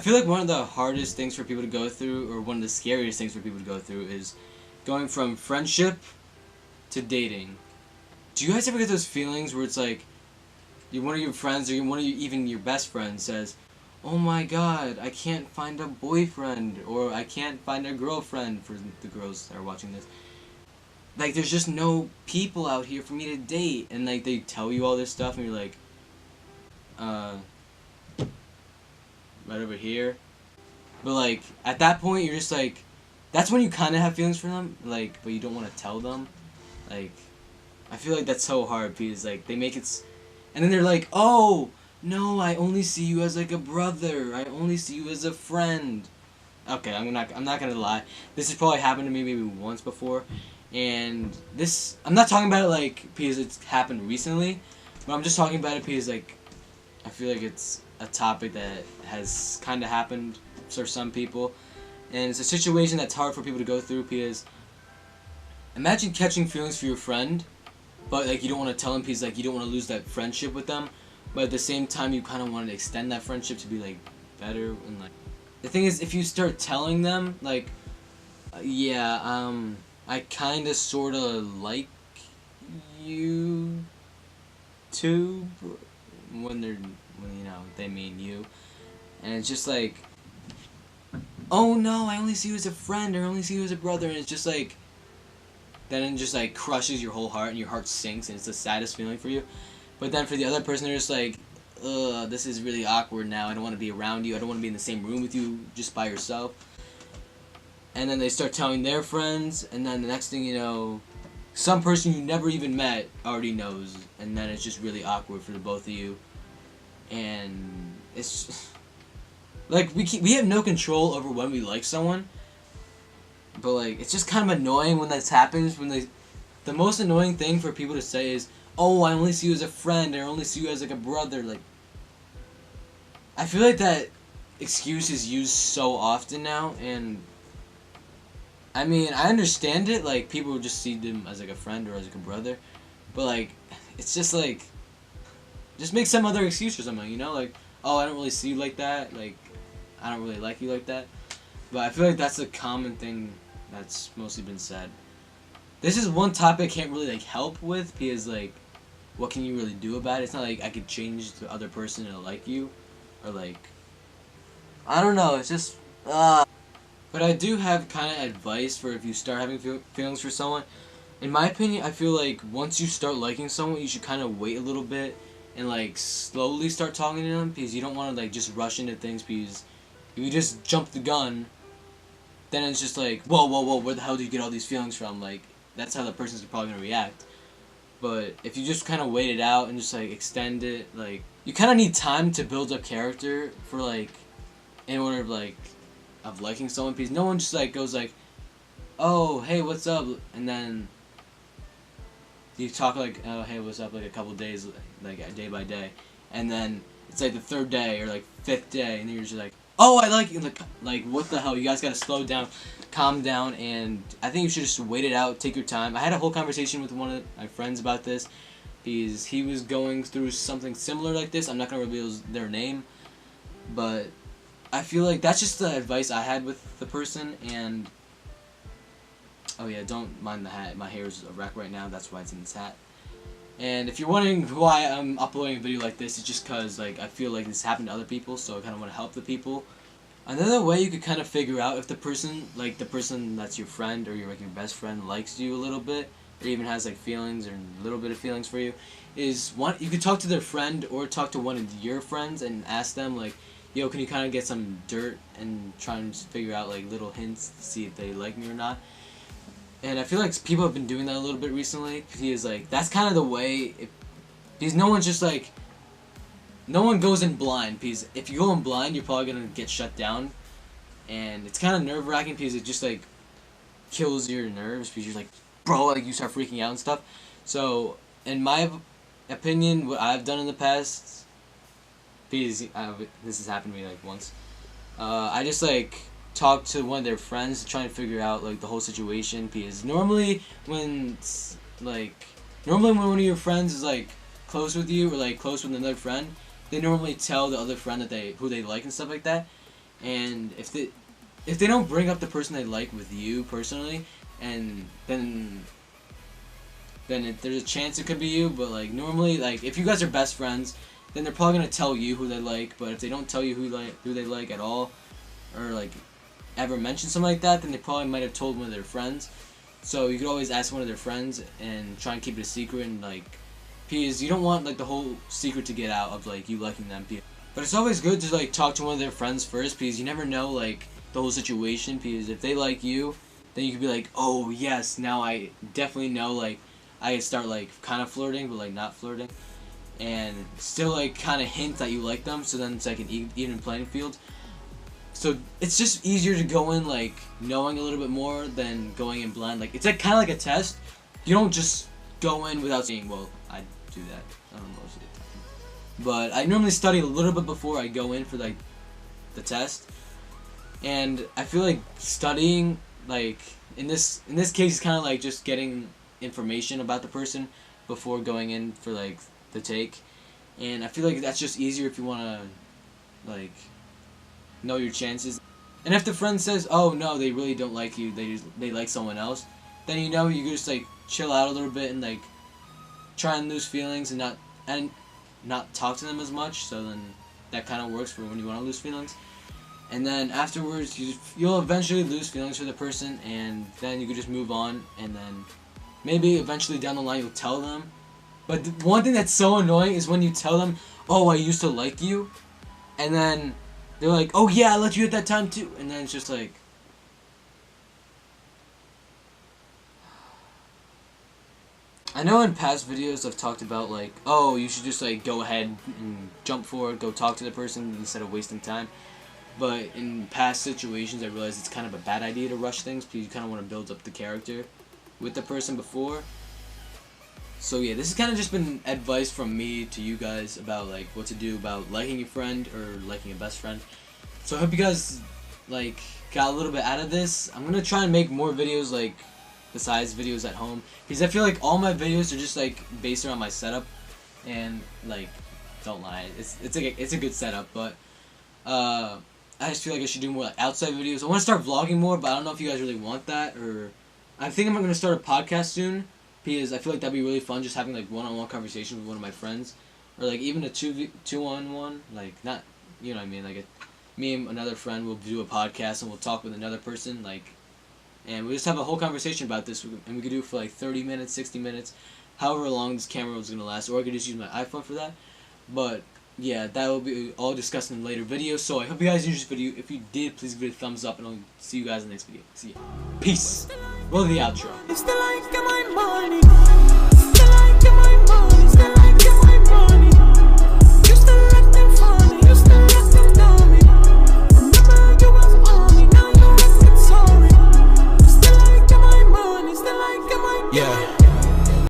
feel like one of the hardest things for people to go through, or one of the scariest things for people to go through, is going from friendship to dating. Do you guys ever get those feelings where it's like, one of your friends, or one of even your best friends says, "Oh my God, I can't find a boyfriend," or "I can't find a girlfriend," for the girls that are watching this. Like, there's just no people out here for me to date, and like they tell you all this stuff, and you're like, right over here. But like at that point, you're just like, that's when you kind of have feelings for them, like, but you don't want to tell them. Like, I feel like that's so hard because like they make it, and then they're like, "Oh no, I only see you as like a brother. I only see you as a friend." Okay, I'm not gonna lie. This has probably happened to me maybe once before, and this, I'm not talking about it like because it's happened recently, but I'm just talking about it because like I feel like it's a topic that has kind of happened for some people, and it's a situation that's hard for people to go through because imagine catching feelings for your friend, but like you don't want to tell them because like you don't want to lose that friendship with them, but at the same time you kind of want to extend that friendship to be like better. And like the thing is, if you start telling them like, yeah, I kind of sort of like you too, when they mean you, and it's just like, "Oh no, I only see you as a friend, or I only see you as a brother," and it's just like, then it just like crushes your whole heart, and your heart sinks, and it's the saddest feeling for you. But then for the other person, they're just like, "Ugh, this is really awkward now. I don't want to be around you. I don't want to be in the same room with you just by yourself." And then they start telling their friends, and then the next thing you know, some person you never even met already knows, and then it's just really awkward for the both of you. And it's just, like we have no control over when we like someone, but like it's just kind of annoying when that happens. When the most annoying thing for people to say is, "Oh, I only see you as a friend, or I only see you as like a brother." Like, I feel like that excuse is used so often now, and I mean, I understand it. Like, people just see them as like a friend or as like a brother, but like it's just like, just make some other excuse or something, like, "Oh, I don't really see you like that, like, I don't really like you like that." But I feel like that's a common thing that's mostly been said. This is one topic I can't really like help with because like, what can you really do about it? It's not like I could change the other person to like you, or like, I don't know. It's just But I do have kind of advice for if you start having feelings for someone. In my opinion, I feel like once you start liking someone, you should kind of wait a little bit and like slowly start talking to them, because you don't want to like just rush into things, because if you just jump the gun, then it's just like, whoa, whoa, whoa, where the hell do you get all these feelings from? Like, that's how the person's probably going to react. But if you just kind of wait it out and just like extend it, like, you kind of need time to build up character for like, in order of like, of liking someone, because no one just like goes like, "Oh, hey, what's up?" and then you talk like, "Oh, hey, what's up?" like a couple days, like day by day, and then it's like the third day or like fifth day, and then you're just like, "Oh, I like you." Like what the hell? You guys gotta slow down, calm down, and I think you should just wait it out, take your time. I had a whole conversation with one of my friends about this, because he was going through something similar like this. I'm not gonna reveal their name, but I feel like that's just the advice I had with the person. And oh yeah, don't mind the hat. My hair is a wreck right now. That's why it's in this hat. And if you're wondering why I'm uploading a video like this, it's just because like I feel like this happened to other people, so I kind of want to help the people. Another way you could kind of figure out if the person that's your friend, or your best friend, likes you a little bit, or even has like feelings or a little bit of feelings for you, is you could talk to their friend or talk to one of your friends and ask them like, "Yo, can you kind of get some dirt and try and figure out like little hints to see if they like me or not?" And I feel like people have been doing that a little bit recently, because like that's kind of the way. Because no one goes in blind. Because if you go in blind, you're probably gonna get shut down, and it's kind of nerve-wracking because it just like kills your nerves, because you're like, bro, like you start freaking out and stuff. So in my opinion, what I've done in the past, because this has happened to me like once, I just like talk to one of their friends to try and figure out like the whole situation, because normally when one of your friends is like close with you, or like close with another friend, they normally tell the other friend who they like and stuff like that. and if they don't bring up the person they like with you personally, and then there's a chance it could be you. But like normally, like if you guys are best friends, then they're probably gonna tell you who they like. But if they don't tell you who they like at all, or like ever mention something like that, then they probably might have told one of their friends. So you could always ask one of their friends and try and keep it a secret, and like, because you don't want like the whole secret to get out of like you liking them. But it's always good to like talk to one of their friends first, because you never know like the whole situation. Because if they like you, then you could be like, oh yes, now I definitely know, like I start like kind of flirting, but like not flirting, and still like kind of hint that you like them. So then it's like an even playing field. So it's just easier to go in like knowing a little bit more than going in blind. Like it's like kind of like a test. You don't just go in without seeing. Well, I do that. I don't know most of the time, but I normally study a little bit before I go in for like the test. And I feel like studying, like in this case, is kind of like just getting information about the person before going in for like the take. And I feel like that's just easier if you want to like know your chances. And if the friend says, oh no, they really don't like you, they like someone else, then you know you can just like chill out a little bit and like try and lose feelings and not talk to them as much. So then that kind of works for when you want to lose feelings. And then afterwards you'll eventually lose feelings for the person, and then you can just move on, and then maybe eventually down the line you'll tell them. But the one thing that's so annoying is when you tell them, oh, I used to like you, and then they're like, oh yeah, I liked you at that time too, and then it's just like, I know in past videos I've talked about like, oh, you should just like go ahead and jump forward, go talk to the person instead of wasting time. But in past situations I realized it's kind of a bad idea to rush things, because you kind of want to build up the character with the person before. So yeah, this has kind of just been advice from me to you guys about like what to do about liking a friend or liking a best friend. So I hope you guys like got a little bit out of this. I'm gonna try and make more videos like besides videos at home, because I feel like all my videos are just like based around my setup, and like don't lie, it's a good setup, but I just feel like I should do more like outside videos. I want to start vlogging more, but I don't know if you guys really want that, or I think I'm gonna start a podcast soon, because I feel like that'd be really fun, just having like one-on-one conversation with one of my friends, or like even a two-on-one, like not, you know what I mean, like me and another friend will do a podcast and we'll talk with another person, like, and we just have a whole conversation about this, and we could do it for like 30 minutes, 60 minutes, however long this camera was gonna last, or I could just use my iPhone for that. But yeah, that will be all discussed in later videos. So I hope you guys enjoyed this video. If you did, please give it a thumbs up, and I'll see you guys in the next video. See ya. Peace. Roll the outro.